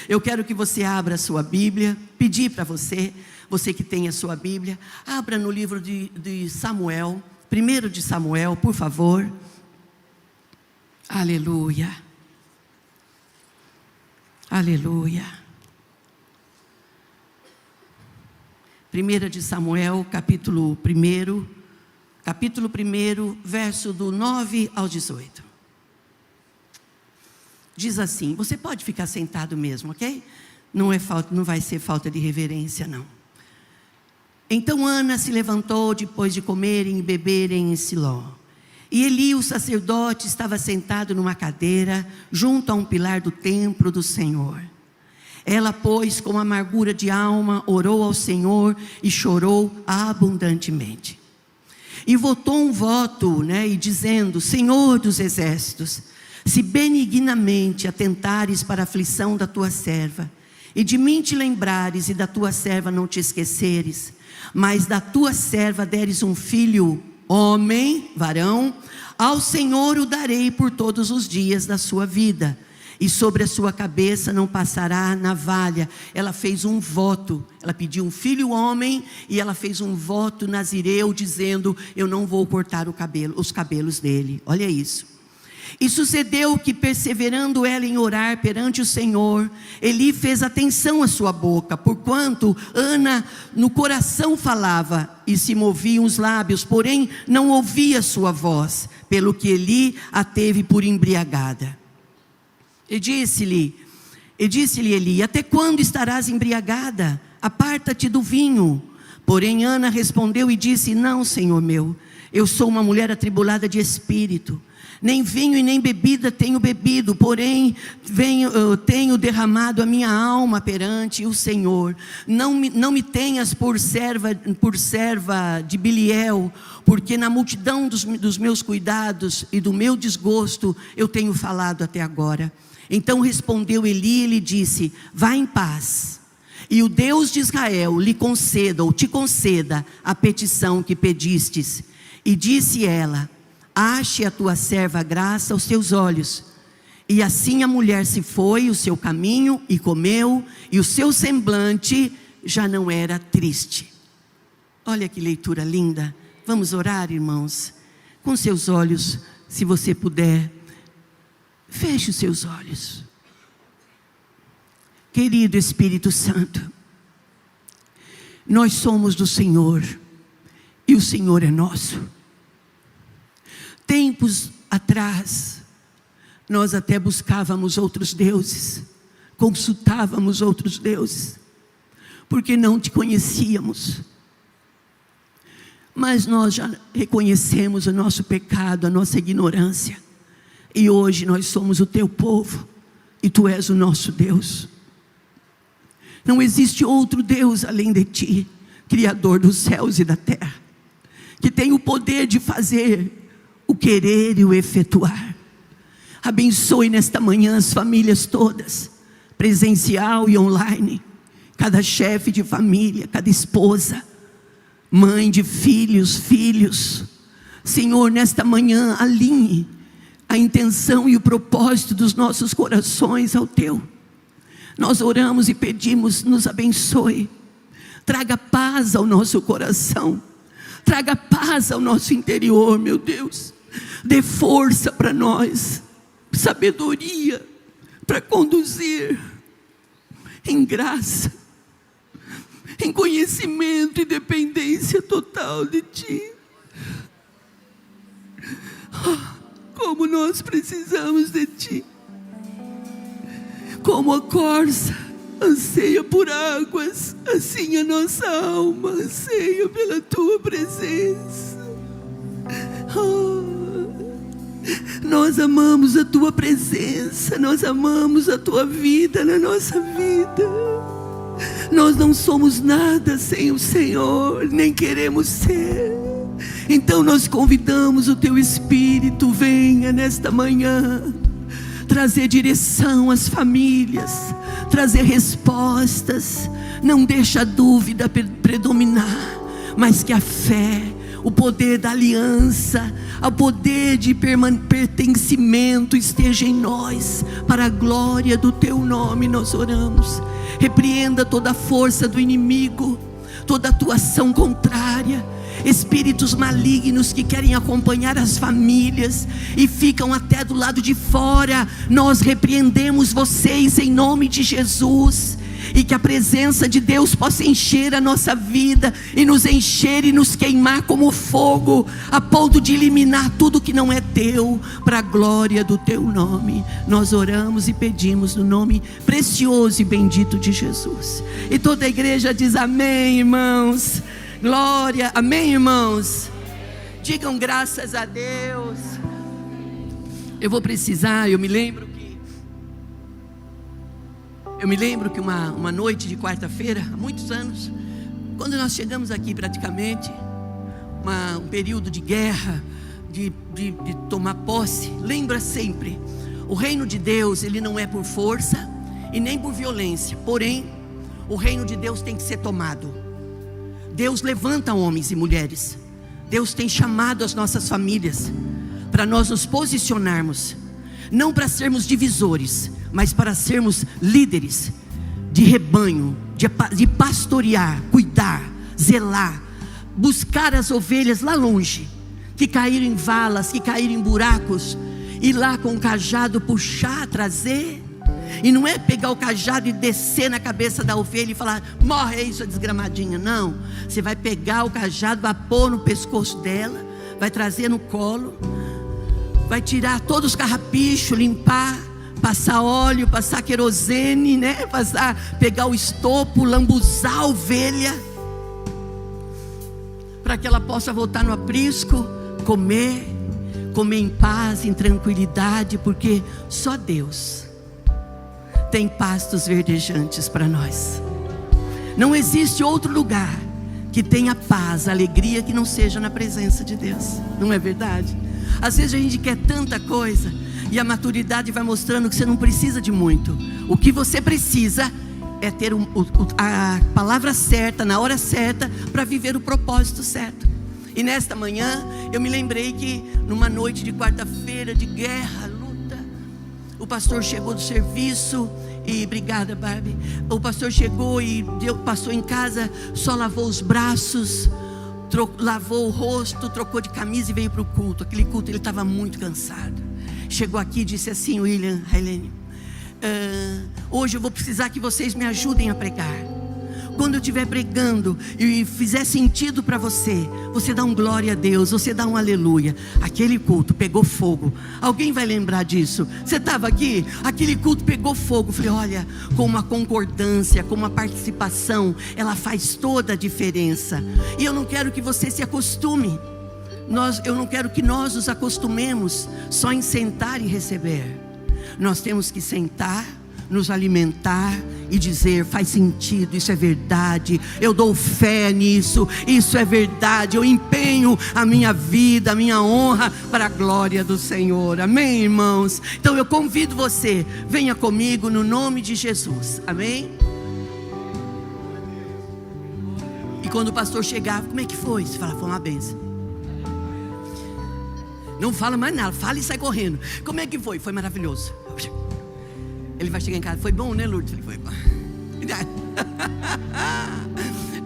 Eu quero que você abra a sua Bíblia, pedir para você que tem a sua Bíblia, abra no livro de Samuel, 1 de Samuel, por favor. Aleluia. Aleluia. 1 de Samuel, capítulo 1, verso do 9 ao 18. Diz assim, você pode ficar sentado mesmo, ok? Não vai ser falta de reverência, não. Então Ana se levantou depois de comerem e beberem em Siló. E Eli, o sacerdote, estava sentado numa cadeira, junto a um pilar do templo do Senhor. Ela, pois, com amargura de alma, orou ao Senhor e chorou abundantemente. E votou um voto, e dizendo, Senhor dos exércitos, se benignamente atentares para a aflição da tua serva, e de mim te lembrares e da tua serva não te esqueceres, mas da tua serva deres um filho, homem, varão, ao Senhor o darei por todos os dias da sua vida, e sobre a sua cabeça não passará navalha. Ela fez um voto, ela pediu um filho homem, e ela fez um voto nazireu, dizendo, eu não vou cortar os cabelos dele. Olha isso. E sucedeu que, perseverando ela em orar perante o Senhor, Eli fez atenção à sua boca, porquanto Ana no coração falava, e se moviam os lábios, porém não ouvia sua voz, pelo que Eli a teve por embriagada. E disse-lhe Eli, até quando estarás embriagada? Aparta-te do vinho. Porém Ana respondeu e disse, não, Senhor meu, eu sou uma mulher atribulada de espírito. Nem vinho e nem bebida tenho bebido, porém tenho derramado a minha alma perante o Senhor. Não me tenhas por serva de Biliel, porque na multidão dos meus cuidados e do meu desgosto eu tenho falado até agora. Então respondeu Eli e lhe disse, vá em paz, e o Deus de Israel lhe conceda ou te conceda a petição que pedistes. E disse ela, ache a tua serva graça aos teus olhos. E assim a mulher se foi o seu caminho e comeu, e o seu semblante já não era triste. Olha que leitura linda. Vamos orar, irmãos. Com seus olhos, se você puder, feche os seus olhos. Querido Espírito Santo, nós somos do Senhor, e o Senhor é nosso. Tempos atrás, nós até buscávamos outros deuses, consultávamos outros deuses, porque não te conhecíamos. Mas nós já reconhecemos o nosso pecado, a nossa ignorância, e hoje nós somos o teu povo, e tu és o nosso Deus. Não existe outro Deus além de ti, Criador dos céus e da terra, que tem o poder de fazer o querer e o efetuar. Abençoe nesta manhã as famílias todas, presencial e online, cada chefe de família, cada esposa, mãe de filhos. Senhor, nesta manhã alinhe a intenção e o propósito dos nossos corações ao teu. Nós oramos e pedimos, nos abençoe, traga paz ao nosso coração, traga paz ao nosso interior, meu Deus. Dê força para nós, sabedoria para conduzir em graça, em conhecimento e dependência total de ti. Como nós precisamos de ti, como a corça anseia por águas, assim a nossa alma anseia pela tua presença. Nós amamos a tua presença, nós amamos a tua vida na nossa vida. Nós não somos nada sem o Senhor, nem queremos ser. Então nós convidamos o teu Espírito, venha nesta manhã trazer direção às famílias, trazer respostas. Não deixa a dúvida predominar, mas que a fé, o poder da aliança, o poder de pertencimento esteja em nós, para a glória do Teu nome nós oramos. Repreenda toda a força do inimigo, toda atuação contrária, espíritos malignos que querem acompanhar as famílias e ficam até do lado de fora. Nós repreendemos vocês em nome de Jesus, e que a presença de Deus possa encher a nossa vida, e nos encher e nos queimar como fogo, a ponto de eliminar tudo que não é Teu, para a glória do Teu nome. Nós oramos e pedimos no nome precioso e bendito de Jesus. E toda a igreja diz amém, irmãos. Glória, amém, irmãos. Digam graças a Deus. Eu vou precisar, eu me lembro que uma noite de quarta-feira, há muitos anos, quando nós chegamos aqui praticamente, um período de guerra, de tomar posse, lembra sempre, o reino de Deus, ele não é por força e nem por violência, porém, o reino de Deus tem que ser tomado. Deus levanta homens e mulheres, Deus tem chamado as nossas famílias, para nós nos posicionarmos, não para sermos divisores, mas para sermos líderes de rebanho, de pastorear, cuidar, zelar, buscar as ovelhas lá longe, que caíram em valas, que caíram em buracos, ir lá com o cajado puxar, trazer. E não é pegar o cajado e descer na cabeça da ovelha e falar: morre aí, sua desgramadinha. Não, você vai pegar o cajado, vai pôr no pescoço dela, vai trazer no colo, vai tirar todos os carrapichos, limpar, passar óleo, passar querosene, né? Pegar o estopo, lambuzar a ovelha, para que ela possa voltar no aprisco, comer em paz, em tranquilidade, porque só Deus tem pastos verdejantes para nós. Não existe outro lugar que tenha paz, alegria, que não seja na presença de Deus. Não é verdade? Às vezes a gente quer tanta coisa, e a maturidade vai mostrando que você não precisa de muito. O que você precisa é ter a palavra certa, na hora certa, para viver o propósito certo. E nesta manhã, eu me lembrei que numa noite de quarta-feira, de guerra, luta, o pastor chegou do serviço, e obrigada, Barbie. O pastor chegou e passou em casa, só lavou os braços, lavou o rosto, trocou de camisa e veio para o culto. Aquele culto, ele estava muito cansado. Chegou aqui e disse assim: William, Helene, hoje eu vou precisar que vocês me ajudem a pregar. Quando eu estiver pregando e fizer sentido para você, você dá um glória a Deus, você dá um aleluia. Aquele culto pegou fogo. Alguém vai lembrar disso? Você estava aqui? Aquele culto pegou fogo. Eu falei: olha, com uma concordância, com uma participação, ela faz toda a diferença. E eu não quero que você se acostume. Eu não quero que nós nos acostumemos só em sentar e receber. Nós temos que sentar, nos alimentar e dizer: faz sentido, isso é verdade, eu dou fé nisso, isso é verdade, eu empenho a minha vida, a minha honra para a glória do Senhor. Amém, irmãos? Então eu convido você, venha comigo no nome de Jesus. Amém? E quando o pastor chegava: como é que foi? Você fala: foi uma bênção. Não fala mais nada, fala e sai correndo. Como é que foi? Foi maravilhoso. Ele vai chegar em casa: foi bom, né, Lourdes? Ele foi bom.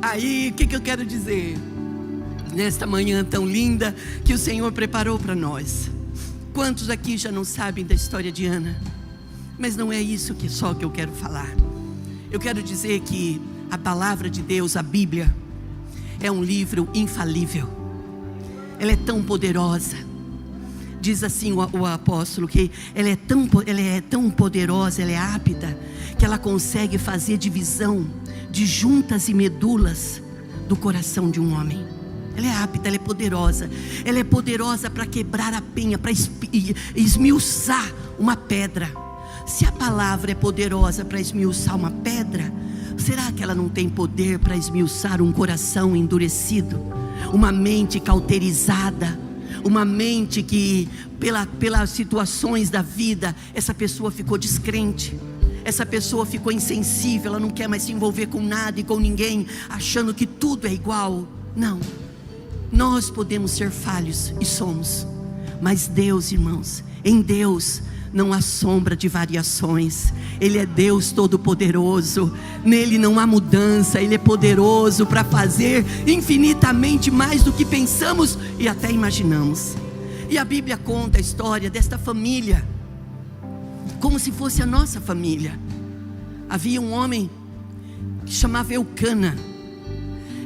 Aí, o que eu quero dizer? Nesta manhã tão linda que o Senhor preparou para nós. Quantos aqui já não sabem da história de Ana? Mas não é isso só que eu quero falar. Eu quero dizer que a palavra de Deus, a Bíblia, é um livro infalível. Ela é tão poderosa. Diz assim o apóstolo que ela é tão poderosa, ela é apta, que ela consegue fazer divisão de juntas e medulas do coração de um homem. Ela é apta, ela é poderosa. Ela é poderosa para quebrar a penha, para esmiuçar uma pedra. Se a palavra é poderosa para esmiuçar uma pedra, será que ela não tem poder para esmiuçar um coração endurecido, uma mente cauterizada, uma mente que pelas situações da vida, essa pessoa ficou descrente, essa pessoa ficou insensível, ela não quer mais se envolver com nada e com ninguém, achando que tudo é igual? Não, Nós podemos ser falhos, e somos, mas Deus, irmãos, em Deus não há sombra de variações. Ele é Deus Todo-Poderoso, nele não há mudança. Ele é poderoso para fazer infinitamente mais do que pensamos e até imaginamos. E a Bíblia conta a história desta família, como se fosse a nossa família. Havia um homem que chamava Eucana,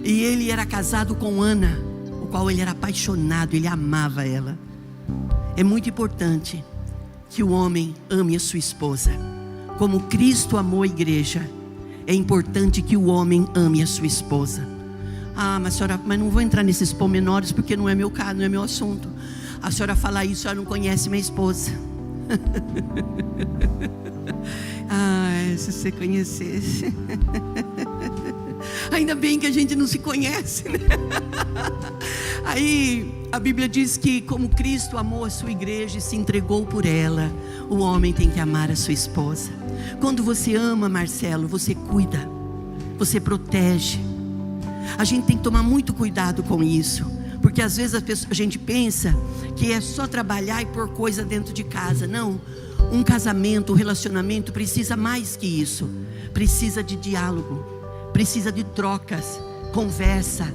e ele era casado com Ana, o qual ele era apaixonado, ele amava ela. É muito importante que o homem ame a sua esposa, como Cristo amou a igreja. É importante que o homem ame a sua esposa. Mas senhora, mas não vou entrar nesses pormenores, porque não é meu caso, não é meu assunto. A senhora fala isso, a senhora não conhece minha esposa. Se você conhecesse. Ainda bem que a gente não se conhece, né? Aí a Bíblia diz que como Cristo amou a sua igreja e se entregou por ela, o homem tem que amar a sua esposa. Quando você ama, Marcelo, você cuida, você protege. A gente tem que tomar muito cuidado com isso, porque às vezes a gente pensa que é só trabalhar e pôr coisa dentro de casa. Não, um casamento, um relacionamento precisa mais que isso. Precisa de diálogo, precisa de trocas, conversa.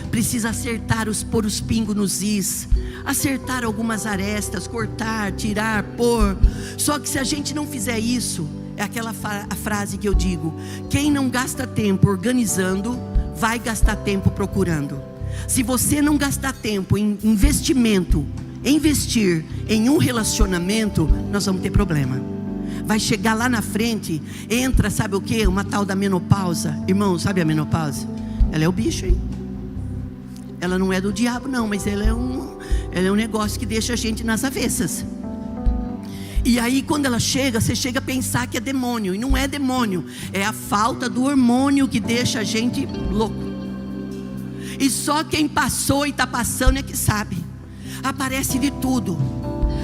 Precisa acertar, pôr os pingos nos is, acertar algumas arestas, cortar, tirar, pôr. Só que se a gente não fizer isso, é aquela a frase que eu digo: quem não gasta tempo organizando, vai gastar tempo procurando. Se você não gastar tempo em investir em um relacionamento, nós vamos ter problema. Vai chegar lá na frente, entra, sabe o que? Uma tal da menopausa. Irmão, sabe a menopausa? Ela é o bicho, hein? Ela não é do diabo não, mas ela é um negócio que deixa a gente nas avessas. E aí quando ela chega, você chega a pensar que é demônio. E não é demônio, é a falta do hormônio que deixa a gente louco. E só quem passou e está passando é que sabe. Aparece de tudo.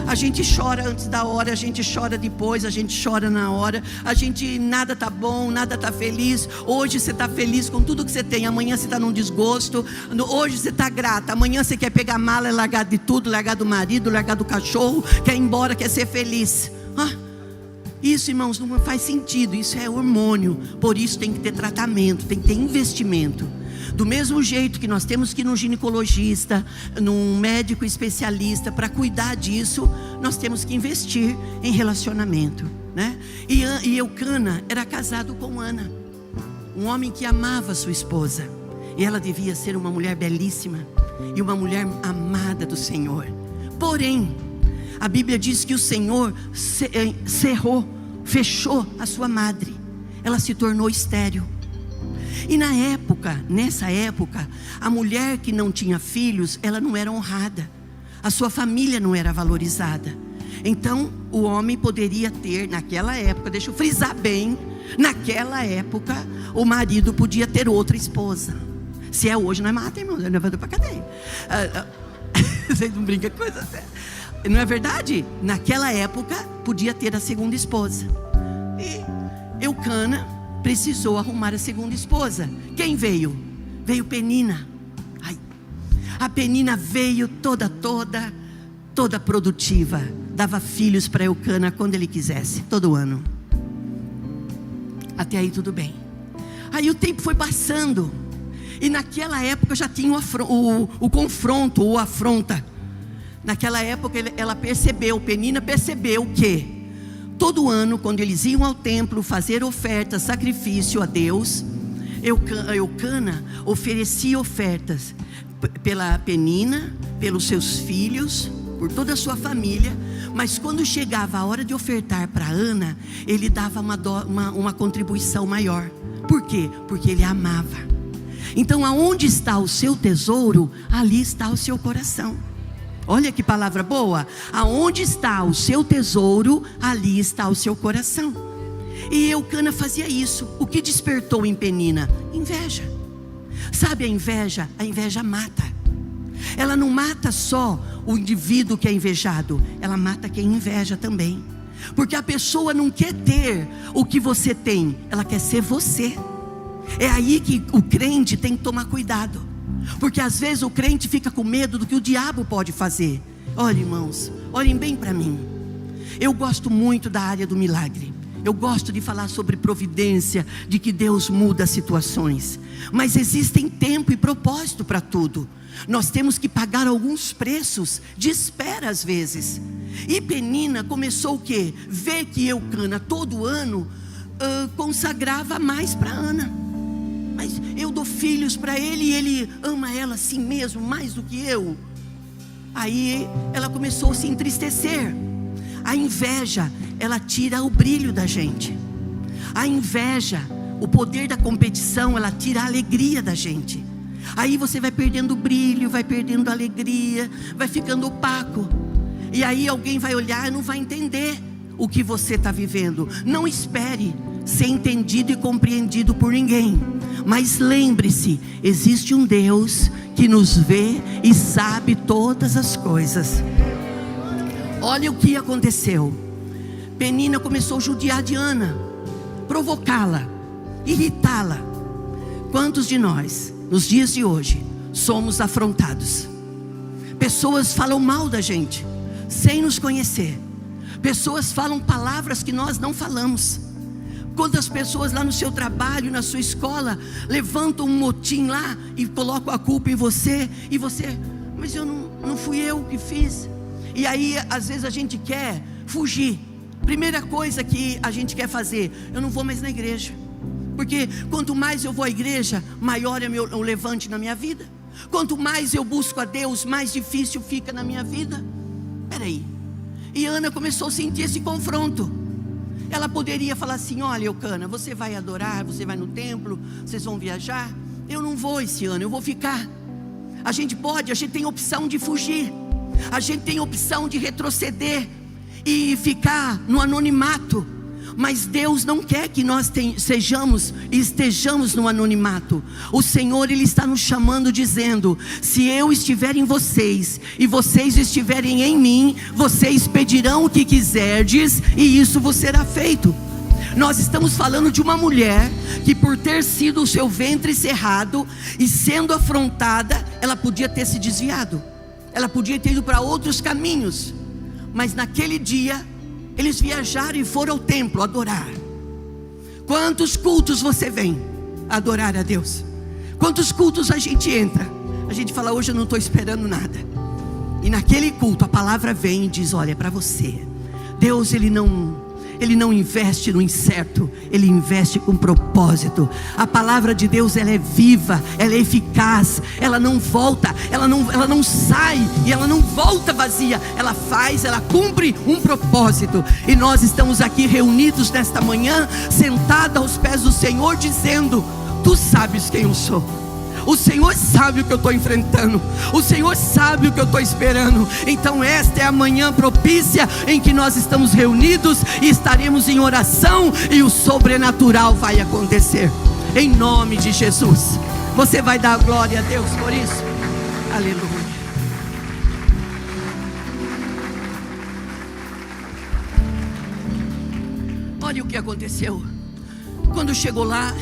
A gente chora antes da hora, a gente chora depois, a gente chora na hora. A gente, nada tá bom, nada tá feliz. Hoje você tá feliz com tudo que você tem, amanhã você está num desgosto. Hoje você está grata, amanhã você quer pegar mala e largar de tudo, largar do marido, largar do cachorro, quer ir embora, quer ser feliz. Isso, irmãos, não faz sentido. Isso é hormônio. Por isso tem que ter tratamento, tem que ter investimento. Do mesmo jeito que nós temos que ir num ginecologista, num médico especialista para cuidar disso, nós temos que investir em relacionamento, né? E Eucana era casado com Ana, um homem que amava sua esposa, e ela devia ser uma mulher belíssima e uma mulher amada do Senhor. Porém, a Bíblia diz que o Senhor fechou a sua madre. Ela se tornou estéril. E nessa época, a mulher que não tinha filhos, ela não era honrada. A sua família não era valorizada. Então, o homem poderia ter, naquela época, deixa eu frisar bem, naquela época, o marido podia ter outra esposa. Se é hoje, nós matamos, irmão, nós levamos para cadeia. Vocês não brincam com coisa séria. Não é verdade? Naquela época, podia ter a segunda esposa. E Eucana precisou arrumar a segunda esposa. Quem veio? Veio Penina. A Penina veio toda produtiva. Dava filhos para Eucana quando ele quisesse, todo ano. Até aí tudo bem. Aí o tempo foi passando, e naquela época já tinha o confronto ou afronta. Naquela época Penina percebeu que todo ano, quando eles iam ao templo fazer ofertas, sacrifício a Deus, Eucana oferecia ofertas pela Penina, pelos seus filhos, por toda a sua família. Mas quando chegava a hora de ofertar para Ana, ele dava uma contribuição maior. Por quê? Porque ele a amava. Então, aonde está o seu tesouro, ali está o seu coração. Olha que palavra boa. Aonde está o seu tesouro, ali está o seu coração. E Eucana fazia isso. O que despertou em Penina? Inveja. Sabe a inveja? A inveja mata. Ela não mata só o indivíduo que é invejado, ela mata quem inveja também. Porque a pessoa não quer ter o que você tem, ela quer ser você. É aí que o crente tem que tomar cuidado. Porque às vezes o crente fica com medo do que o diabo pode fazer. Olha, irmãos, olhem bem para mim. Eu gosto muito da área do milagre. Eu gosto de falar sobre providência, de que Deus muda situações. Mas existem tempo e propósito para tudo. Nós temos que pagar alguns preços de espera às vezes. E Penina começou o quê? Ver que Eucana todo ano consagrava mais para Ana. Mas eu dou filhos para ele e ele ama ela assim mesmo, mais do que eu. Aí ela começou a se entristecer. A inveja, ela tira o brilho da gente. A inveja, o poder da competição, ela tira a alegria da gente. Aí você vai perdendo o brilho, vai perdendo a alegria, vai ficando opaco. E aí alguém vai olhar e não vai entender o que você está vivendo. Não espere ser entendido e compreendido por ninguém. Mas lembre-se, existe um Deus que nos vê e sabe todas as coisas. Olha o que aconteceu. Penina começou a judiar de Ana, provocá-la, irritá-la. Quantos de nós, nos dias de hoje, somos afrontados? Pessoas falam mal da gente, sem nos conhecer. Pessoas falam palavras que nós não falamos. Quantas pessoas lá no seu trabalho, na sua escola, levantam um motim lá e colocam a culpa em você. E você, mas não fui eu que fiz. E aí às vezes a gente quer fugir. Primeira coisa que a gente quer fazer: eu não vou mais na igreja. Porque quanto mais eu vou à igreja, maior é o levante na minha vida. Quanto mais eu busco a Deus, mais difícil fica na minha vida. Peraí. E Ana começou a sentir esse confronto. Ela poderia falar assim: olha, Eucana, você vai adorar, você vai no templo, vocês vão viajar. Eu não vou esse ano, eu vou ficar. A gente tem opção de fugir. A gente tem opção de retroceder e ficar no anonimato. Mas Deus não quer que nós estejamos no anonimato. O Senhor, Ele está nos chamando dizendo: se eu estiver em vocês e vocês estiverem em mim, vocês pedirão o que quiserdes e isso vos será feito. Nós estamos falando de uma mulher que, por ter sido o seu ventre cerrado e sendo afrontada, ela podia ter se desviado. Ela podia ter ido para outros caminhos. Mas naquele dia eles viajaram e foram ao templo adorar. Quantos cultos você vem adorar a Deus? Quantos cultos a gente entra? A gente fala: hoje eu não estou esperando nada. E naquele culto a palavra vem e diz: olha, é para você. Deus, Ele não investe no incerto, Ele investe com propósito. A palavra de Deus, ela é viva, ela é eficaz, ela não volta, ela não sai e ela não volta vazia. Ela cumpre um propósito. E nós estamos aqui reunidos nesta manhã, sentados aos pés do Senhor, dizendo: tu sabes quem eu sou. O Senhor sabe o que eu estou enfrentando. O Senhor sabe o que eu estou esperando. Então esta é a manhã propícia em que nós estamos reunidos e estaremos em oração, e o sobrenatural vai acontecer. Em nome de Jesus. Você vai dar glória a Deus por isso? Aleluia. Olha o que aconteceu. Quando chegou lá,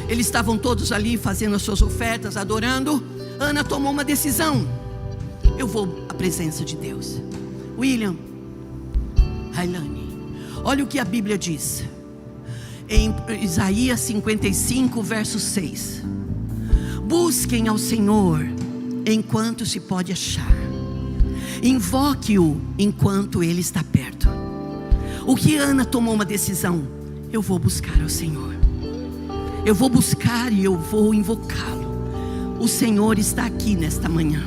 eles estavam todos ali fazendo as suas ofertas, adorando. Ana tomou uma decisão: eu vou à presença de Deus. William, Railane, olha o que a Bíblia diz em Isaías 55, verso 6. Busquem ao Senhor enquanto se pode achar, invoque-o enquanto Ele está perto. O que Ana tomou uma decisão: eu vou buscar ao Senhor. Eu vou buscar e eu vou invocá-lo. O Senhor está aqui nesta manhã.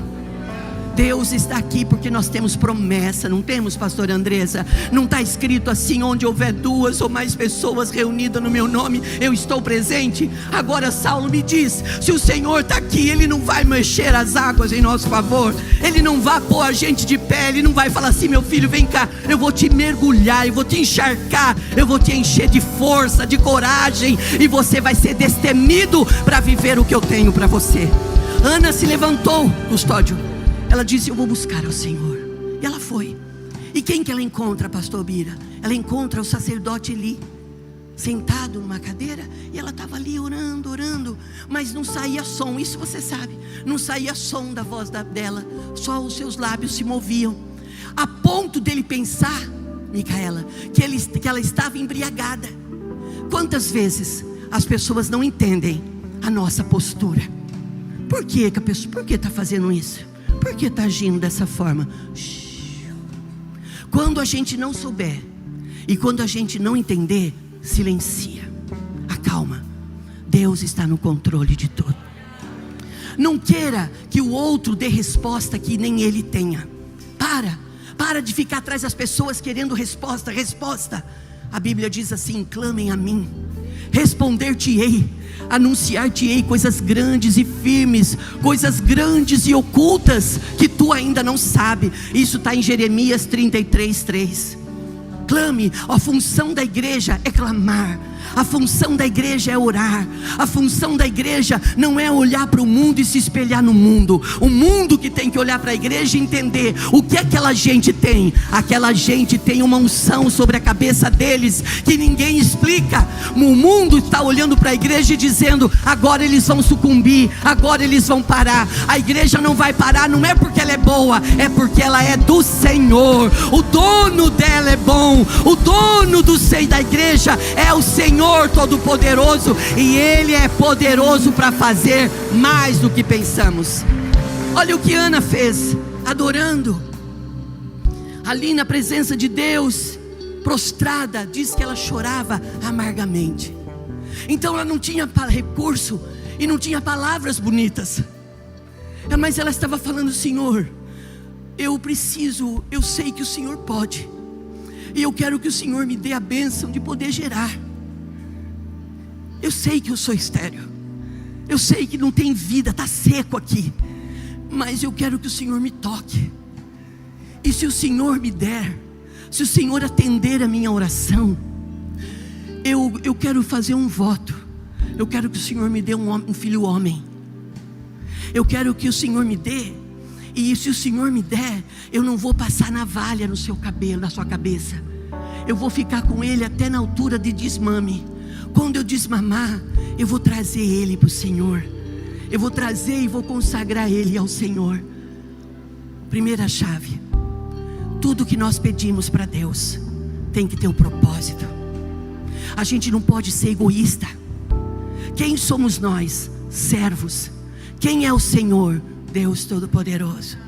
Deus está aqui porque nós temos promessa, não temos, pastor Andresa? Não está escrito assim: onde houver 2 ou mais pessoas reunidas no meu nome, eu estou presente? Agora Saulo me diz: se o Senhor está aqui, Ele não vai mexer as águas em nosso favor. Ele não vai pôr a gente de pé. Ele não vai falar assim: meu filho, vem cá, eu vou te mergulhar, eu vou te encharcar, eu vou te encher de força, de coragem, e você vai ser destemido para viver o que eu tenho para você. Ana se levantou, Custódio. Ela disse: eu vou buscar ao Senhor. E ela foi. E quem que ela encontra, pastor Bira? Ela encontra o sacerdote Eli. sentado numa cadeira, e ela estava ali orando, orando, mas não saía som, isso você sabe, não saía som da voz dela, só os seus lábios se moviam, a ponto dele pensar, Micaela, que ela estava embriagada. Quantas vezes as pessoas não entendem a nossa postura? Por que a pessoa, por que está fazendo isso? Por que está agindo dessa forma? Quando a gente não souber, e quando a gente não entender, silencia, acalma. Deus está no controle de tudo. Não queira que o outro dê resposta que nem ele tenha. Para de ficar atrás das pessoas querendo resposta. A Bíblia diz assim: clamem a mim, responder-te-ei, anunciar-te-ei coisas grandes e firmes, coisas grandes e ocultas que tu ainda não sabe. Isso está em Jeremias 33:3. Clame. A função da igreja é clamar, a função da igreja é orar, a função da igreja não é olhar para o mundo e se espelhar no mundo. O mundo que tem que olhar para a igreja e entender o que aquela gente tem. Aquela gente tem uma unção sobre a cabeça deles que ninguém explica. O mundo está olhando para a igreja e dizendo: agora eles vão sucumbir, agora eles vão parar. A igreja não vai parar, não é porque ela é boa, é porque ela é do Senhor. O dono dela é bom, o dono do seio da igreja é o Senhor Todo-Poderoso, e Ele é poderoso para fazer mais do que pensamos. Olha o que Ana fez, adorando, ali na presença de Deus, prostrada. Diz que ela chorava amargamente. Então ela não tinha recurso e não tinha palavras bonitas, mas ela estava falando: Senhor, eu sei que o Senhor pode, e eu quero que o Senhor me dê a bênção de poder gerar. Eu sei que eu sou estéril, eu sei que não tem vida, está seco aqui, mas eu quero que o Senhor me toque. E se o Senhor me der, se o Senhor atender a minha oração, eu quero fazer um voto. Eu quero que o Senhor me dê um filho homem. Eu quero que o Senhor me dê, e se o Senhor me der, eu não vou passar navalha no seu cabelo, na sua cabeça. Eu vou ficar com ele até na altura de desmame. Quando eu desmamar, eu vou trazer ele para o Senhor. Eu vou trazer e vou consagrar ele ao Senhor. Primeira chave: tudo que nós pedimos para Deus tem que ter um propósito. A gente não pode ser egoísta. Quem somos nós? Servos. Quem é o Senhor? Deus Todo-Poderoso.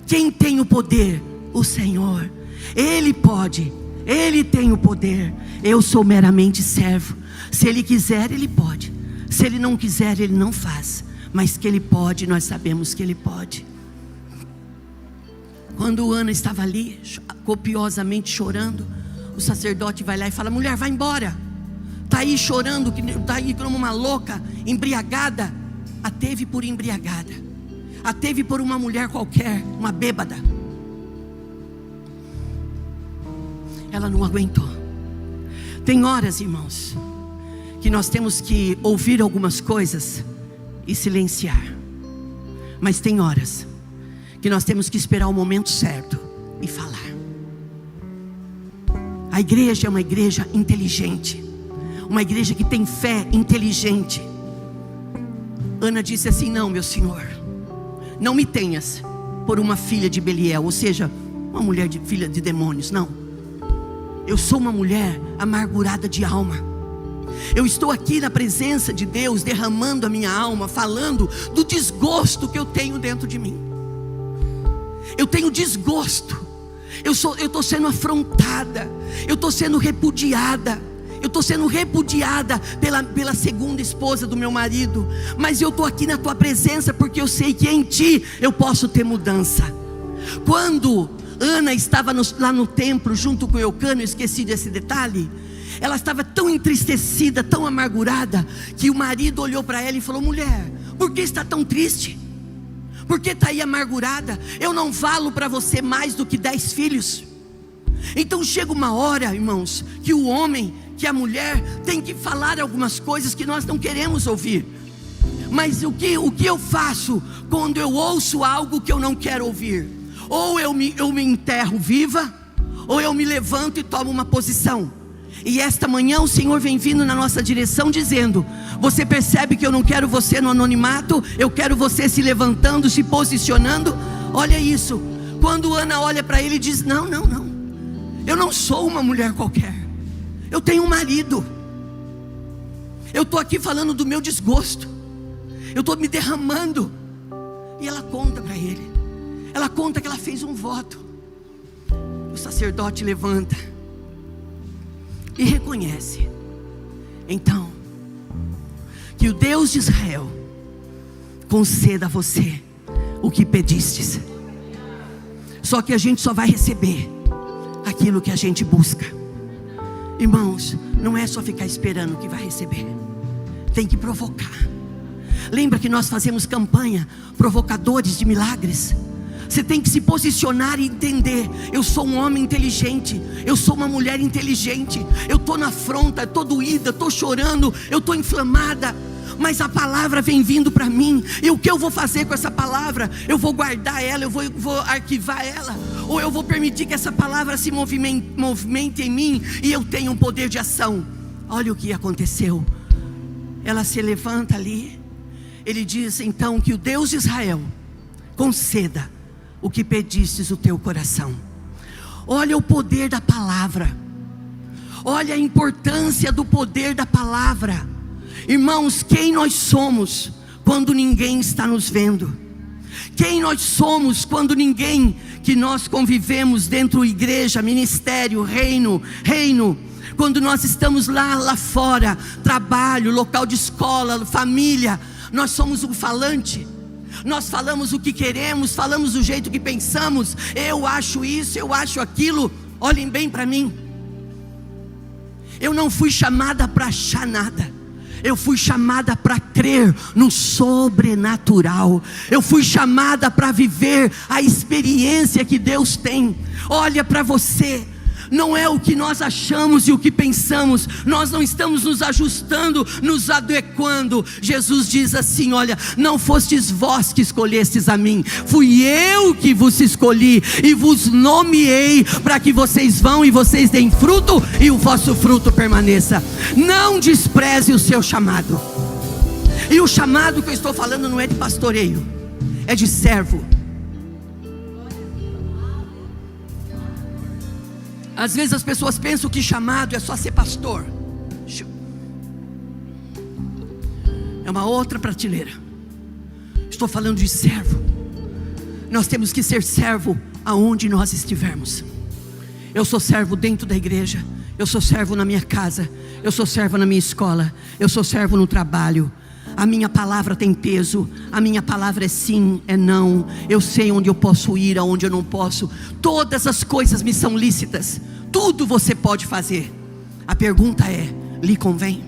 Quem tem o poder? O Senhor. Ele pode, Ele tem o poder. Eu sou meramente servo. Se Ele quiser, Ele pode. Se Ele não quiser, Ele não faz. Mas que Ele pode, nós sabemos que Ele pode. Quando Ana estava ali, copiosamente chorando, o sacerdote vai lá e fala: mulher, vai embora. Está aí chorando, está aí como uma louca, embriagada. A teve por embriagada, a teve por uma mulher qualquer, uma bêbada. Ela não aguentou. Tem horas, irmãos, que nós temos que ouvir algumas coisas e silenciar. Mas tem horas que nós temos que esperar o momento certo e falar. A igreja é uma igreja inteligente, uma igreja que tem fé inteligente. Ana disse assim: não, meu Senhor, não me tenhas por uma filha de Beliel, ou seja, uma mulher filha de demônios. Não, eu sou uma mulher amargurada de alma. Eu estou aqui na presença de Deus, derramando a minha alma, falando do desgosto que eu tenho dentro de mim. Eu tenho desgosto. Eu estou sendo afrontada. Eu estou sendo repudiada. Eu estou sendo repudiada pela segunda esposa do meu marido. Mas eu estou aqui na tua presença porque eu sei que em ti eu posso ter mudança. Quando Ana estava lá no templo junto com Eucana, eu esqueci desse detalhe. Ela estava tão entristecida, tão amargurada, que o marido olhou para ela e falou: mulher, por que está tão triste? Por que está aí amargurada? Eu não valo para você mais do que 10 filhos. Então chega uma hora, irmãos, que o homem, que a mulher tem que falar algumas coisas que nós não queremos ouvir. Mas o que eu faço quando eu ouço algo que eu não quero ouvir? Ou eu me enterro viva, ou eu me levanto e tomo uma posição. E esta manhã o Senhor vem vindo na nossa direção dizendo: você percebe que eu não quero você no anonimato, eu quero você se levantando, se posicionando. Olha isso, quando Ana olha para ele e diz: não, eu não sou uma mulher qualquer, eu tenho um marido, eu estou aqui falando do meu desgosto, eu estou me derramando. E ela conta para ele, ela conta que ela fez um voto. O sacerdote levanta e reconhece, então, que o Deus de Israel conceda a você o que pedistes. Só que a gente só vai receber aquilo que a gente busca. Irmãos, não é só ficar esperando que vai receber, tem que provocar. Lembra que nós fazemos campanha, provocadores de milagres? Você tem que se posicionar e entender: eu sou um homem inteligente, eu sou uma mulher inteligente, eu estou na afronta, estou doída, estou chorando, eu estou inflamada, mas a palavra vem vindo para mim. E o que eu vou fazer com essa palavra? Eu vou guardar ela, eu vou arquivar ela, ou eu vou permitir que essa palavra se movimente em mim e eu tenha um poder de ação? Olha o que aconteceu. Ela se levanta ali. Ele diz então que o Deus de Israel conceda o que pedistes o teu coração. Olha o poder da palavra, olha a importância do poder da palavra. Irmãos, quem nós somos quando ninguém está nos vendo? Quem nós somos quando ninguém que nós convivemos dentro da igreja, ministério, reino, quando nós estamos lá fora, trabalho, local de escola, família, nós somos um falante. Nós falamos o que queremos, falamos do jeito que pensamos. Eu acho isso, eu acho aquilo. Olhem bem para mim. Eu não fui chamada para achar nada, eu fui chamada para crer no sobrenatural. Eu fui chamada para viver a experiência que Deus tem. Olha para você, não é o que nós achamos e o que pensamos, nós não estamos nos ajustando, nos adequando. Jesus diz assim: olha, não fostes vós que escolhestes a mim, fui eu que vos escolhi e vos nomeei para que vocês vão e vocês deem fruto e o vosso fruto permaneça. Não despreze o seu chamado. E o chamado que eu estou falando não é de pastoreio, é de servo. Às vezes as pessoas pensam que chamado é só ser pastor. É uma outra prateleira. Estou falando de servo. Nós temos que ser servo aonde nós estivermos. Eu sou servo dentro da igreja, eu sou servo na minha casa, eu sou servo na minha escola, eu sou servo no trabalho. A minha palavra tem peso, a minha palavra é sim, é não. Eu sei onde eu posso ir, aonde eu não posso. Todas as coisas me são lícitas, tudo você pode fazer. A pergunta é: lhe convém?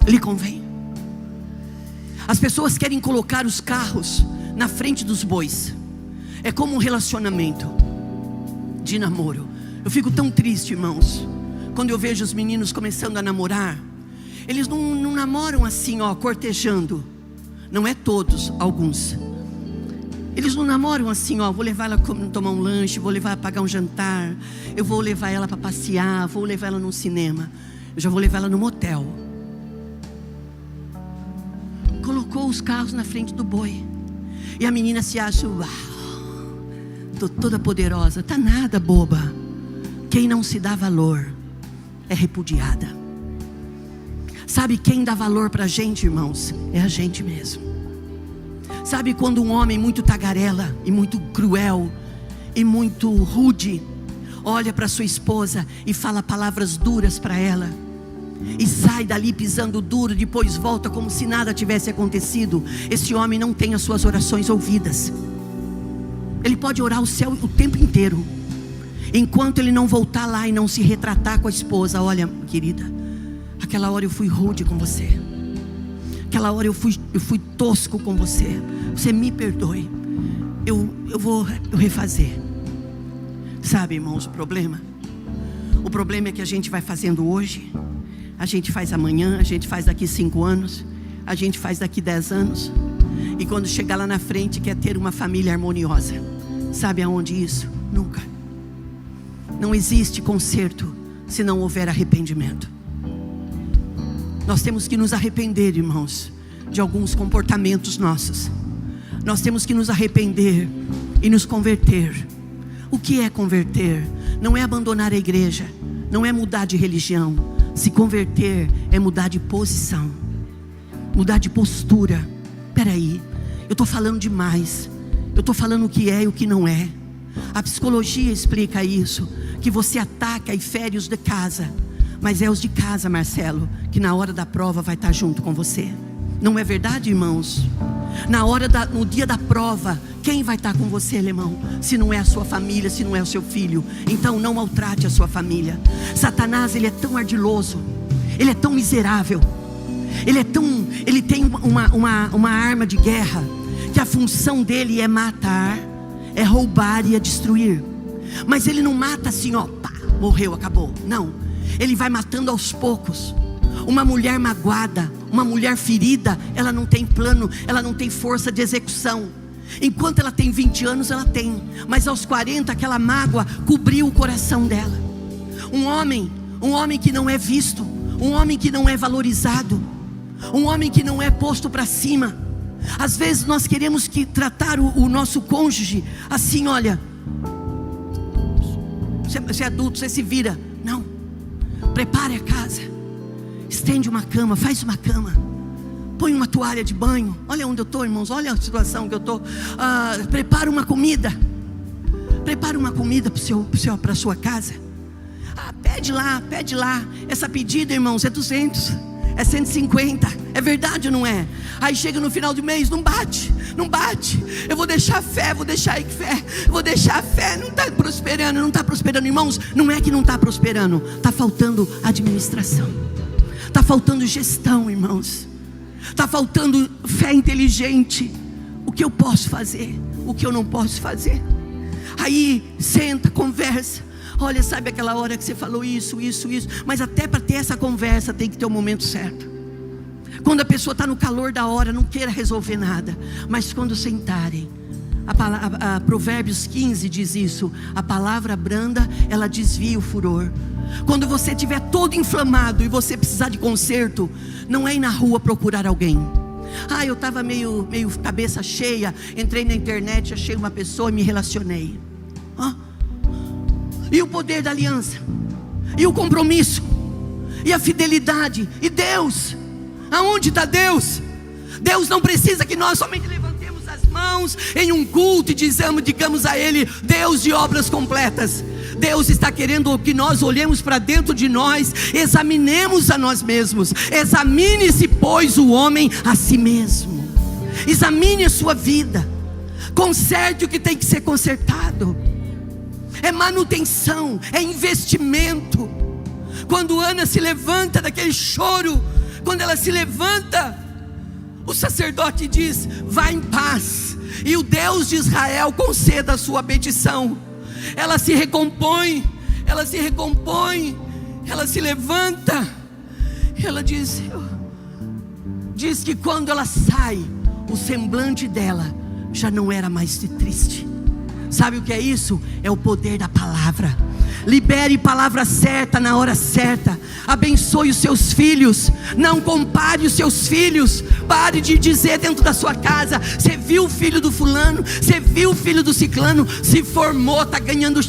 Lhe convém? As pessoas querem colocar os carros na frente dos bois. É como um relacionamento de namoro. Eu fico tão triste, irmãos, quando eu vejo os meninos começando a namorar. Eles não namoram assim, cortejando. Não é todos, alguns. Eles não namoram assim, vou levar ela tomar um lanche, vou levar ela pagar um jantar, eu vou levar ela para passear, vou levar ela num cinema, eu já vou levar ela no motel. Colocou os carros na frente do boi. E a menina se acha: uau, tô toda poderosa. Tá nada, boba. Quem não se dá valor é repudiada. Sabe quem dá valor pra gente, irmãos? É a gente mesmo. Sabe quando um homem muito tagarela e muito cruel e muito rude olha para sua esposa e fala palavras duras para ela, e sai dali pisando duro, depois volta como se nada tivesse acontecido? Esse homem não tem as suas orações ouvidas. Ele pode orar o céu o tempo inteiro, enquanto ele não voltar lá e não se retratar com a esposa: olha, querida, aquela hora eu fui rude com você, aquela hora eu fui tosco com você, você me perdoe, eu vou refazer. Sabe, irmãos, o problema é que a gente vai fazendo hoje, a gente faz amanhã, a gente faz daqui 5 anos, a gente faz daqui 10 anos, e quando chegar lá na frente quer ter uma família harmoniosa. Sabe aonde isso? Nunca. Não existe conserto se não houver arrependimento. Nós temos que nos arrepender, irmãos, de alguns comportamentos nossos. Nós temos que nos arrepender e nos converter. O que é converter? Não é abandonar a igreja, não é mudar de religião. Se converter é mudar de posição, mudar de postura. Peraí, eu estou falando demais. Eu estou falando o que é e o que não é. A psicologia explica isso, que você ataca e fere os de casa, mas é os de casa, Marcelo, que na hora da prova vai estar junto com você. Não é verdade, irmãos? No dia da prova, quem vai estar com você, irmão? Se não é a sua família, se não é o seu filho. Então não maltrate a sua família. Satanás, ele é tão ardiloso, ele é tão miserável, ele tem uma arma de guerra, que a função dele é matar, é roubar e é destruir. Mas ele não mata assim, ó, pá, morreu, acabou. Não, ele vai matando aos poucos. Uma mulher magoada, uma mulher ferida, ela não tem plano, ela não tem força de execução. Enquanto ela tem 20 anos, ela tem, mas aos 40 aquela mágoa cobriu o coração dela. Um homem que não é visto, um homem que não é valorizado, um homem que não é posto para cima. Às vezes nós queremos tratar o nosso cônjuge assim, olha, você é adulto, você se vira. Não, prepare a casa, estende uma cama, faz uma cama, põe uma toalha de banho. Olha onde eu estou, irmãos, olha a situação que eu estou. Prepara uma comida para a sua casa. Pede lá. Essa pedida, irmãos, é 200, é 150, é verdade ou não é? Aí chega no final do mês, não bate. Eu vou deixar a fé, vou deixar a fé, não está prosperando, irmãos. Não é que não está prosperando, está faltando administração, está faltando gestão, irmãos, está faltando fé inteligente. O que eu posso fazer, o que eu não posso fazer. Aí senta, conversa. Olha, sabe aquela hora que você falou isso, mas até para ter essa conversa tem que ter o momento certo. Quando a pessoa está no calor da hora, não queira resolver nada, mas quando sentarem, a Provérbios 15 diz isso: a palavra branda, ela desvia o furor. Quando você estiver todo inflamado e você precisar de conserto, não é ir na rua procurar alguém. Eu estava meio cabeça cheia, entrei na internet, achei uma pessoa e me relacionei. E o poder da aliança, e o compromisso, e a fidelidade, e Deus, aonde está Deus? Deus não precisa que nós somente levantemos as mãos em um culto e digamos a Ele, Deus de obras completas. Deus está querendo que nós olhemos para dentro de nós, examinemos a nós mesmos. Examine-se, pois, o homem a si mesmo. Examine a sua vida, conserte o que tem que ser consertado. É manutenção, é investimento. Quando Ana se levanta daquele choro, quando ela se levanta, o sacerdote diz: vá em paz, e o Deus de Israel conceda a sua petição. Ela se recompõe, ela se levanta. Ela diz que quando ela sai, o semblante dela já não era mais de triste. Sabe o que é isso? É o poder da palavra. Libere palavra certa na hora certa. Abençoe os seus filhos. Não compare os seus filhos. Pare de dizer dentro da sua casa: você viu o filho do fulano, você viu o filho do ciclano, se formou, está ganhando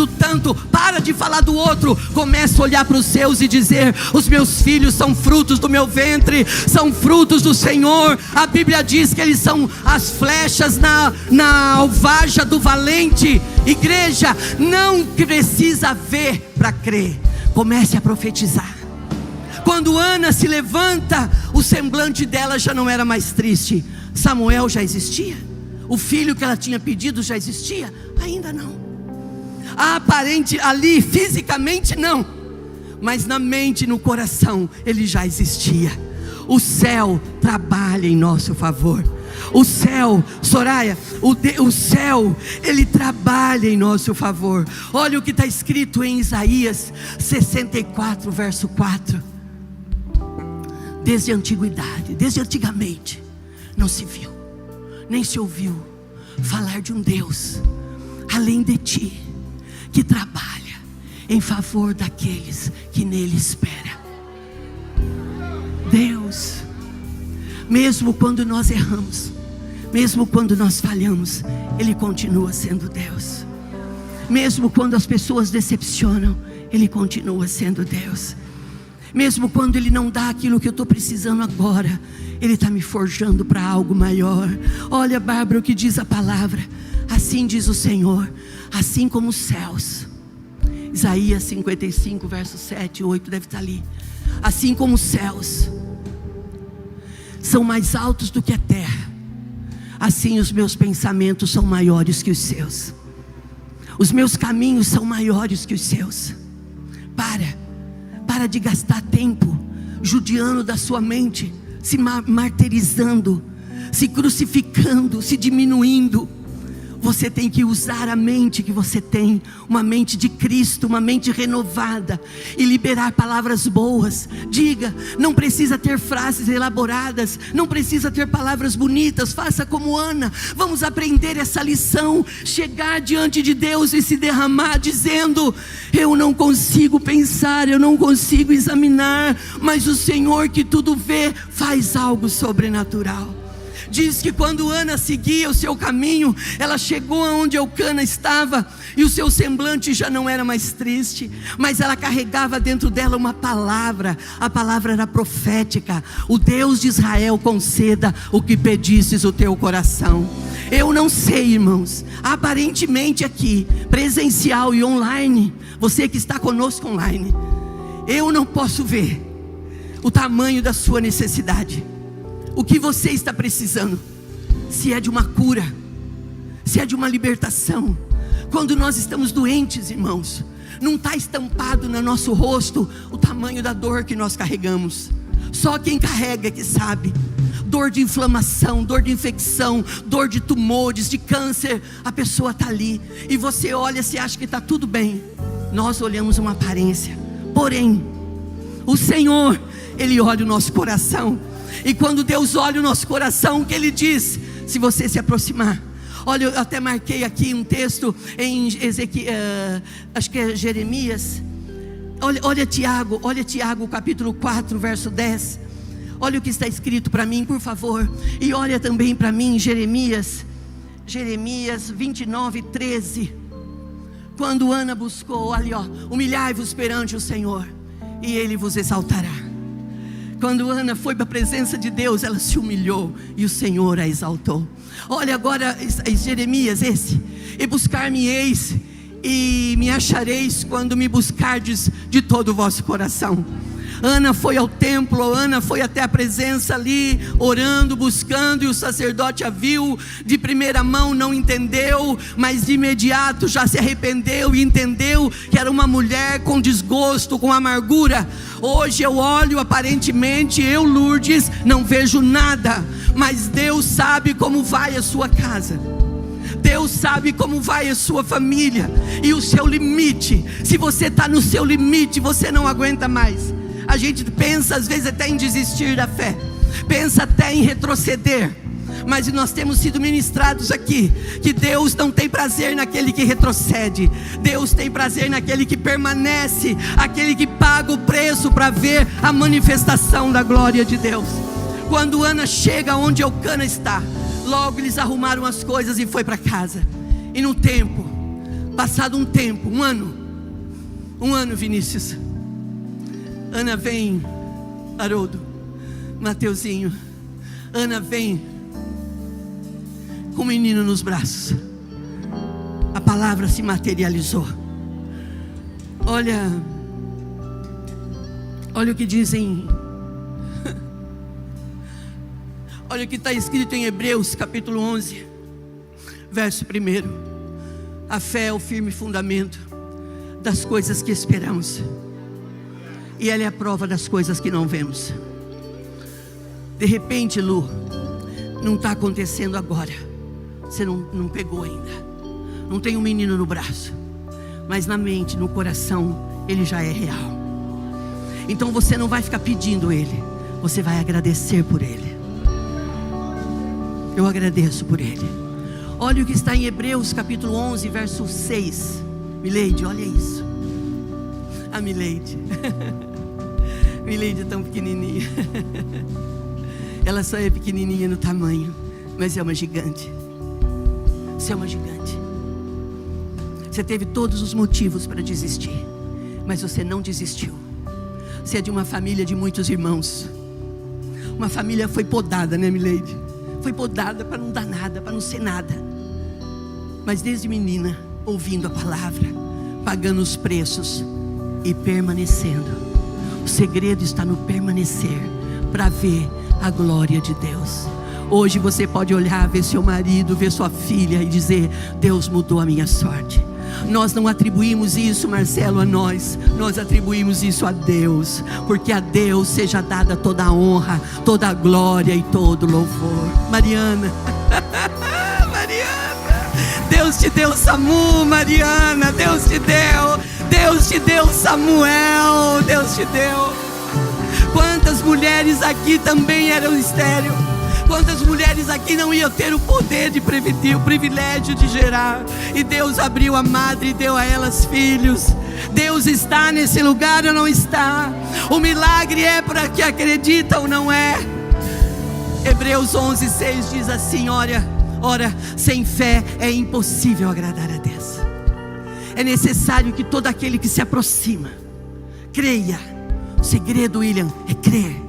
tanto. Para de falar do outro. Comece a olhar para os seus e dizer: os meus filhos são frutos do meu ventre, são frutos do Senhor. A Bíblia diz que eles são as flechas na alvaja do valente. Igreja, não precisa ver para crer. Comece a profetizar. Quando Ana se levanta, o semblante dela já não era mais triste. Samuel já existia? O filho que ela tinha pedido já existia? Ainda não. Aparente ali, fisicamente não, mas na mente e no coração ele já existia. O céu trabalha em nosso favor. O céu, Soraya, o céu, ele trabalha em nosso favor. Olha o que está escrito em Isaías 64, verso 4. Desde a antiguidade, desde antigamente, não se viu, nem se ouviu falar de um Deus além de ti, que trabalha em favor daqueles que nele esperam. Deus, mesmo quando nós erramos, mesmo quando nós falhamos, Ele continua sendo Deus. Mesmo quando as pessoas decepcionam, Ele continua sendo Deus. Mesmo quando Ele não dá aquilo que eu estou precisando agora, Ele está me forjando para algo maior. Olha, Bárbara, o que diz a palavra: assim diz o Senhor, assim como os céus. Isaías 55, versos 7 e 8 deve estar ali. Assim como os céus são mais altos do que a terra, assim os meus pensamentos são maiores que os seus. Os meus caminhos são maiores que os seus. Para de gastar tempo judiando da sua mente, se martirizando, se crucificando, se diminuindo. Você tem que usar a mente que você tem, uma mente de Cristo, uma mente renovada, e liberar palavras boas. Diga, não precisa ter frases elaboradas, não precisa ter palavras bonitas. Faça como Ana. Vamos aprender essa lição, chegar diante de Deus e se derramar dizendo: eu não consigo pensar, eu não consigo examinar, mas o Senhor que tudo vê faz algo sobrenatural. Diz que quando Ana seguia o seu caminho, ela chegou aonde Eucana estava, e o seu semblante já não era mais triste, mas ela carregava dentro dela uma palavra. A palavra era profética: o Deus de Israel conceda o que pedisses o teu coração. Eu não sei, irmãos, aparentemente aqui, presencial e online, você que está conosco online, eu não posso ver o tamanho da sua necessidade, o que você está precisando. Se é de uma cura, se é de uma libertação. Quando nós estamos doentes, irmãos, não está estampado no nosso rosto o tamanho da dor que nós carregamos. Só quem carrega que sabe. Dor de inflamação, dor de infecção, dor de tumores, de câncer. A pessoa está ali e você olha, se acha que está tudo bem. Nós olhamos uma aparência, porém o Senhor, Ele olha o nosso coração. E quando Deus olha o nosso coração, o que Ele diz? Se você se aproximar. Olha, eu até marquei aqui um texto em acho que é Jeremias. Olha Tiago capítulo 4, verso 10. Olha o que está escrito para mim, por favor. E olha também para mim Jeremias 29, 13. Quando Ana buscou, ali ó, humilhai-vos perante o Senhor, e Ele vos exaltará. Quando Ana foi para a presença de Deus, ela se humilhou e o Senhor a exaltou. Olha agora Jeremias esse: e buscar-me-eis e me achareis quando me buscardes de todo o vosso coração. Ana foi ao templo, Ana foi até a presença ali, orando, buscando, e o sacerdote a viu de primeira mão, não entendeu, mas de imediato já se arrependeu e entendeu que era uma mulher com desgosto, com amargura. Hoje eu olho, aparentemente eu, Lourdes, não vejo nada, mas Deus sabe como vai a sua casa. Deus sabe como vai a sua família e o seu limite. Se você está no seu limite, você não aguenta mais. A gente pensa às vezes até em desistir da fé, pensa até em retroceder. Mas nós temos sido ministrados aqui que Deus não tem prazer naquele que retrocede. Deus tem prazer naquele que permanece, aquele que paga o preço para ver a manifestação da glória de Deus. Quando Ana chega onde Eucana está, logo eles arrumaram as coisas e foi para casa. E no tempo, passado um tempo, um ano, Vinícius, Ana vem, Haroldo, Mateuzinho, Ana vem com o menino nos braços. A palavra se materializou. Olha o que dizem. Olha o que está escrito em Hebreus capítulo 11, verso 1. A fé é o firme fundamento das coisas que esperamos, e ela é a prova das coisas que não vemos. De repente, Lu, não está acontecendo agora. Você não pegou ainda. Não tem um menino no braço, mas na mente, no coração, ele já é real. Então você não vai ficar pedindo ele, você vai agradecer por ele. Eu agradeço por ele. Olha o que está em Hebreus capítulo 11, verso 6. Mileide, olha isso. A Mileide. Mileide é tão pequenininha. Ela só é pequenininha no tamanho, mas é uma gigante. Você é uma gigante. Você teve todos os motivos para desistir, mas você não desistiu. Você é de uma família de muitos irmãos. Uma família foi podada, né, Mileide? Foi podada para não dar nada, para não ser nada. Mas desde menina, ouvindo a palavra, pagando os preços e permanecendo. O segredo está no permanecer, para ver a glória de Deus. Hoje você pode olhar, ver seu marido, ver sua filha e dizer: Deus mudou a minha sorte. Nós não atribuímos isso, Marcelo, a nós atribuímos isso a Deus, porque a Deus seja dada toda a honra, toda a glória e todo o louvor. Mariana, Deus te deu Samu, Mariana, Deus te deu Samuel, Deus te deu. Quantas mulheres aqui também eram estéril? Quantas mulheres aqui não iam ter o poder de prevenir, o privilégio de gerar? E Deus abriu a madre e deu a elas filhos. Deus está nesse lugar ou não está? O milagre é para que acredita ou não é? Hebreus 11:6 diz assim: ora, sem fé é impossível agradar a Deus. É necessário que todo aquele que se aproxima creia. O segredo, William, é crer.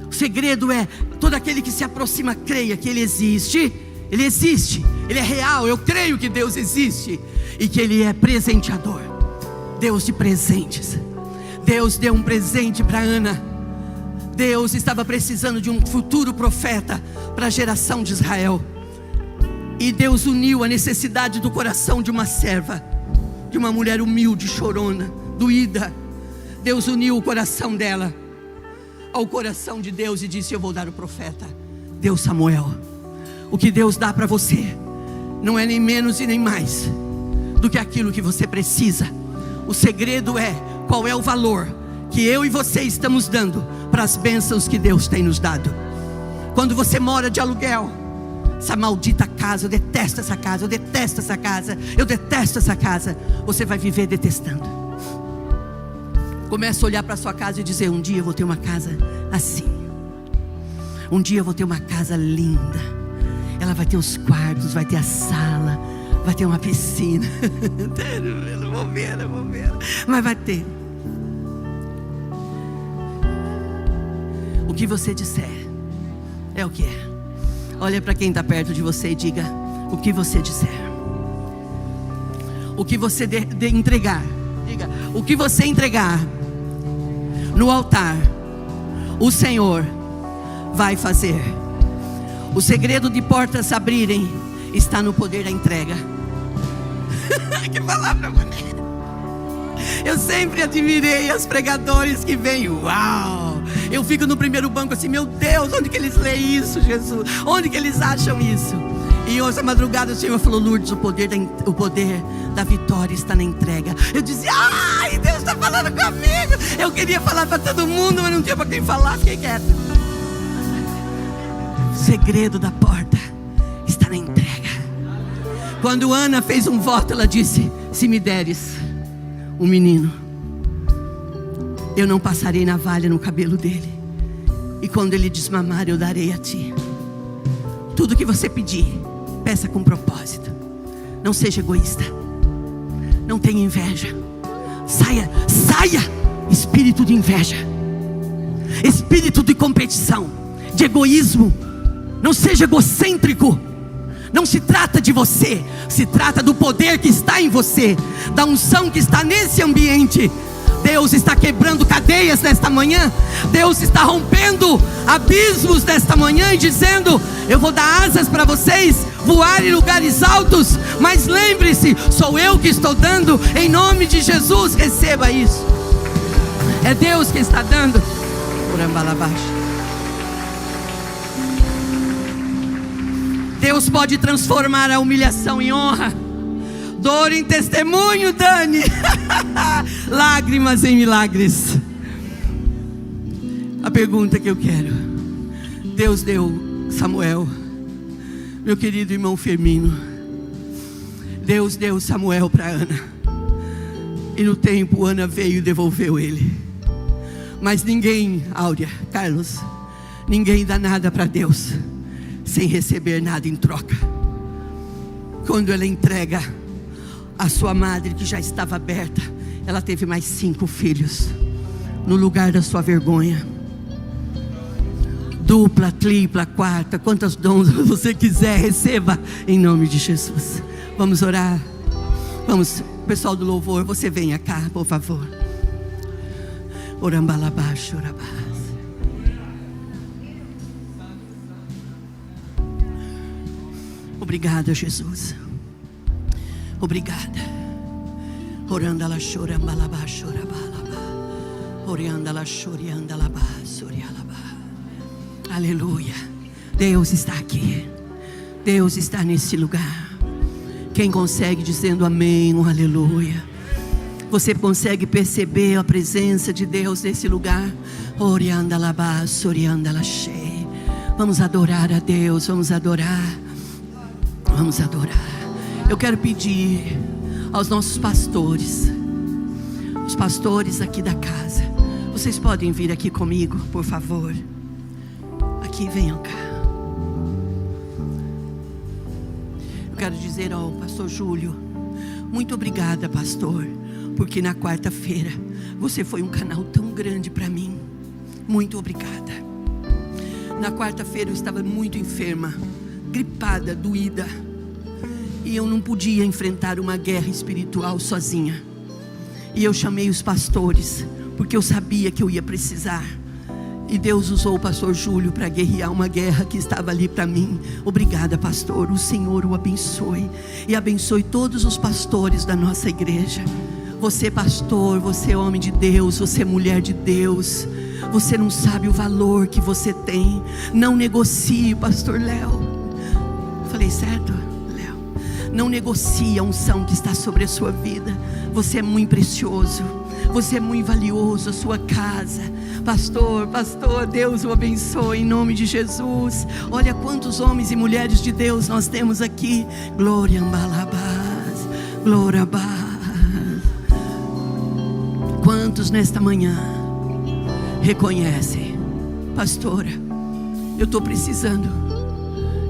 O segredo é todo aquele que se aproxima creia que Ele existe. Ele existe, Ele é real. Eu creio que Deus existe e que Ele é presenteador, Deus de presentes. Deus deu um presente para Ana. Deus estava precisando de um futuro profeta para a geração de Israel. E Deus uniu a necessidade do coração de uma serva, de uma mulher humilde, chorona, doída. Deus uniu o coração dela ao coração de Deus e disse: eu vou dar o profeta. Deu Samuel. O que Deus dá para você não é nem menos e nem mais do que aquilo que você precisa. O segredo é qual é o valor que eu e você estamos dando para as bênçãos que Deus tem nos dado. Quando você mora de aluguel, essa maldita casa, eu detesto essa casa, eu detesto essa casa, eu detesto essa casa, você vai viver detestando. Começa a olhar para a sua casa e dizer: um dia eu vou ter uma casa assim. Um dia eu vou ter uma casa linda. Ela vai ter os quartos, vai ter a sala, vai ter uma piscina. Eu vou ver. Mas vai ter. O que você disser é o que é. Olha para quem está perto de você e diga: o que você disser. O que você entregar. Diga: o que você entregar no altar, o Senhor vai fazer. O segredo de portas abrirem está no poder da entrega. Que palavra bonita. Eu sempre admirei os pregadores que vêm. Uau! Eu fico no primeiro banco assim: meu Deus, onde que eles leem isso, Jesus? Onde que eles acham isso? E hoje à madrugada o Senhor falou: Lourdes, o poder da vitória está na entrega. Eu dizia: ai, Deus está falando comigo. Eu queria falar para todo mundo, mas não tinha para quem falar, fiquei quieta. O segredo da porta está na entrega. Quando Ana fez um voto, ela disse: se me deres um menino, eu não passarei navalha no cabelo dele, e quando ele desmamar, eu darei a ti. Tudo que você pedir, peça com propósito. Não seja egoísta. Não tenha inveja. Saia espírito de inveja, espírito de competição, de egoísmo. Não seja egocêntrico. Não se trata de você, se trata do poder que está em você, da unção que está nesse ambiente. Deus está quebrando cadeias nesta manhã. Deus está rompendo abismos nesta manhã e dizendo: eu vou dar asas para vocês voar em lugares altos. Mas lembre-se, sou eu que estou dando. Em nome de Jesus, receba isso. É Deus que está dando. Deus pode transformar a humilhação em honra, dor em testemunho, Dani. Lágrimas em milagres. A pergunta que eu quero: Deus deu Samuel, meu querido irmão Firmino. Deus deu Samuel para Ana. E no tempo Ana veio e devolveu ele. Mas ninguém, Áurea, Carlos, ninguém dá nada para Deus sem receber nada em troca. Quando ela entrega a sua madre, que já estava aberta, ela teve mais 5 filhos, no lugar da sua vergonha. Dupla, tripla, quarta, quantas dons você quiser, receba em nome de Jesus. Vamos orar. Vamos, pessoal do louvor, você venha cá, por favor. Orambalabás, orabás. Obrigada, Jesus. Obrigada. Orandala chorambalabá, chorabalabá. Oriandala choriandalabá, sorialabá. Aleluia. Deus está aqui. Deus está nesse lugar. Quem consegue dizendo amém, um aleluia? Você consegue perceber a presença de Deus nesse lugar? Oriandalabá, soriandala che. Vamos adorar a Deus, vamos adorar. Vamos adorar. Eu quero pedir aos nossos pastores, os pastores aqui da casa, vocês podem vir aqui comigo, por favor. Aqui, venham cá. Eu quero dizer ao pastor Júlio, muito obrigada, pastor, porque na quarta-feira você foi um canal tão grande para mim. Muito obrigada. Na quarta-feira eu estava muito enferma, gripada, doída, e eu não podia enfrentar uma guerra espiritual sozinha. E eu chamei os pastores, porque eu sabia que eu ia precisar. E Deus usou o pastor Júlio para guerrear uma guerra que estava ali para mim. Obrigada, pastor, o Senhor o abençoe. E abençoe todos os pastores da nossa igreja. Você pastor, você homem de Deus, você mulher de Deus, você não sabe o valor que você tem. Não negocie, pastor Léo. Falei certo? Não negocie a unção que está sobre a sua vida. Você é muito precioso, você é muito valioso, a sua casa. Pastor, Deus o abençoe em nome de Jesus. Olha quantos homens e mulheres de Deus nós temos aqui. Glória a Balabás, glória a Bás. Quantos nesta manhã reconhecem: pastora, eu estou precisando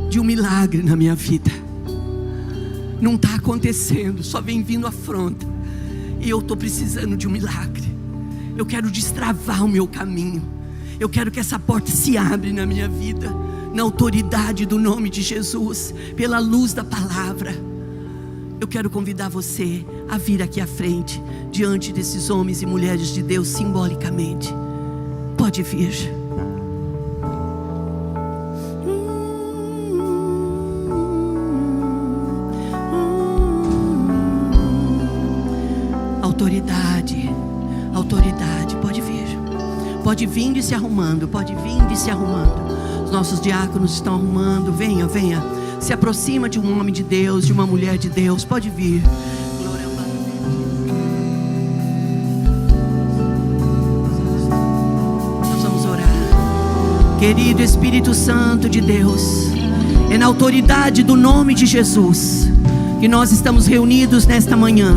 de um milagre na minha vida. Não está acontecendo, só vem vindo afronta. E eu estou precisando de um milagre. Eu quero destravar o meu caminho. Eu quero que essa porta se abra na minha vida, na autoridade do nome de Jesus, pela luz da palavra. Eu quero convidar você a vir aqui à frente, diante desses homens e mulheres de Deus, simbolicamente. Pode vir. Autoridade, pode vir. Pode vir e se arrumando, pode vir e se arrumando. Os nossos diáconos estão arrumando. Venha, venha. Se aproxima de um homem de Deus, de uma mulher de Deus. Pode vir. Glória a Deus. Nós vamos orar. Querido Espírito Santo de Deus, é na autoridade do nome de Jesus que nós estamos reunidos nesta manhã.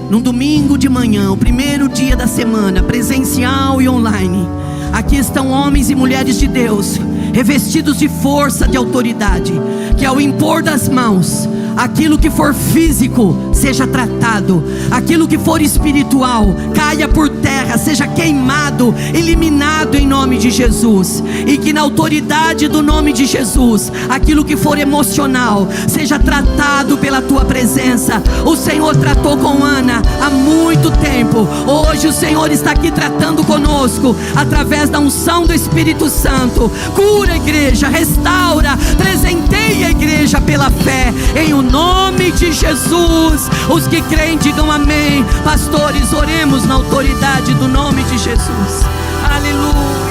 Num domingo de manhã, o primeiro dia da semana, presencial e online. Aqui estão homens e mulheres de Deus, revestidos de força, de autoridade, que ao impor das mãos, aquilo que for físico seja tratado, aquilo que for espiritual caia por terra, seja queimado, eliminado em nome de Jesus. E que na autoridade do nome de Jesus, aquilo que for emocional seja tratado pela tua presença. O Senhor tratou com Ana há muito tempo. Hoje o Senhor está aqui tratando conosco através da unção do Espírito Santo. Cura a igreja, restaura, presenteia a igreja pela fé, em o nome de Jesus. Os que creem digam amém. Pastores, oremos na autoridade do nome de Jesus. Aleluia.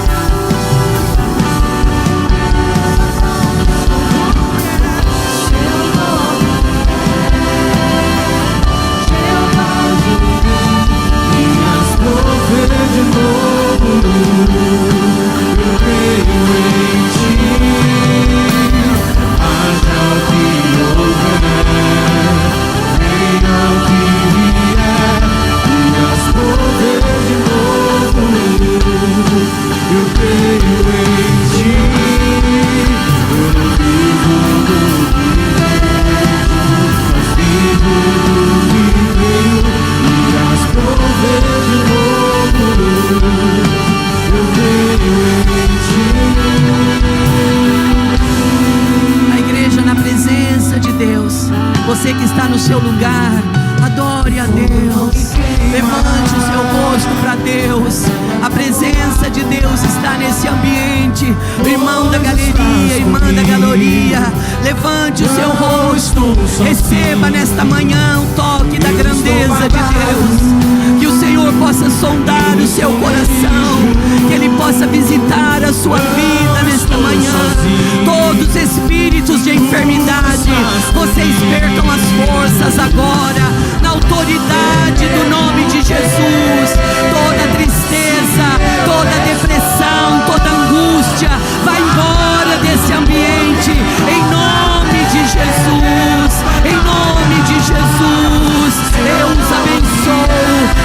Você que está no seu lugar, adore a Deus, levante o seu rosto para Deus. A presença de Deus está nesse ambiente. Irmão da galeria, irmã da galeria, levante o seu rosto, receba nesta manhã o toque da grandeza de Deus. Que o Senhor possa sondar o seu coração, que Ele possa visitar a sua vida nesta manhã. Todos os espíritos de enfermidade, vocês percam as forças agora, na autoridade do nome de Jesus. Toda tristeza, toda depressão, toda angústia, vai embora desse ambiente, em nome de Jesus, em nome de Jesus. Eu os abençoo,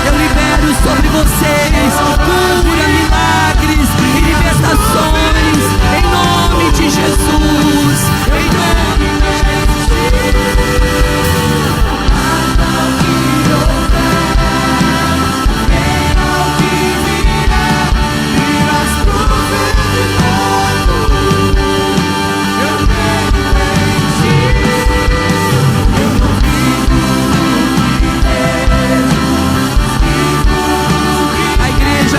eu libero sobre vocês cura, milagres e libertações, em nome de Jesus, em nome de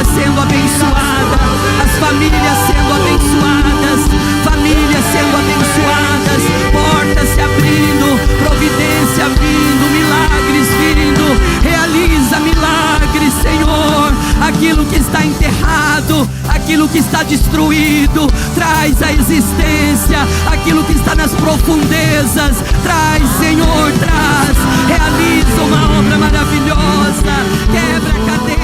sendo abençoada, as famílias sendo abençoadas, famílias sendo abençoadas, portas se abrindo, providência vindo, milagres vindo. Realiza milagres, Senhor. Aquilo que está enterrado, aquilo que está destruído, traz a existência. Aquilo que está nas profundezas, traz, Senhor, traz. Realiza uma obra maravilhosa, quebra a cadeia.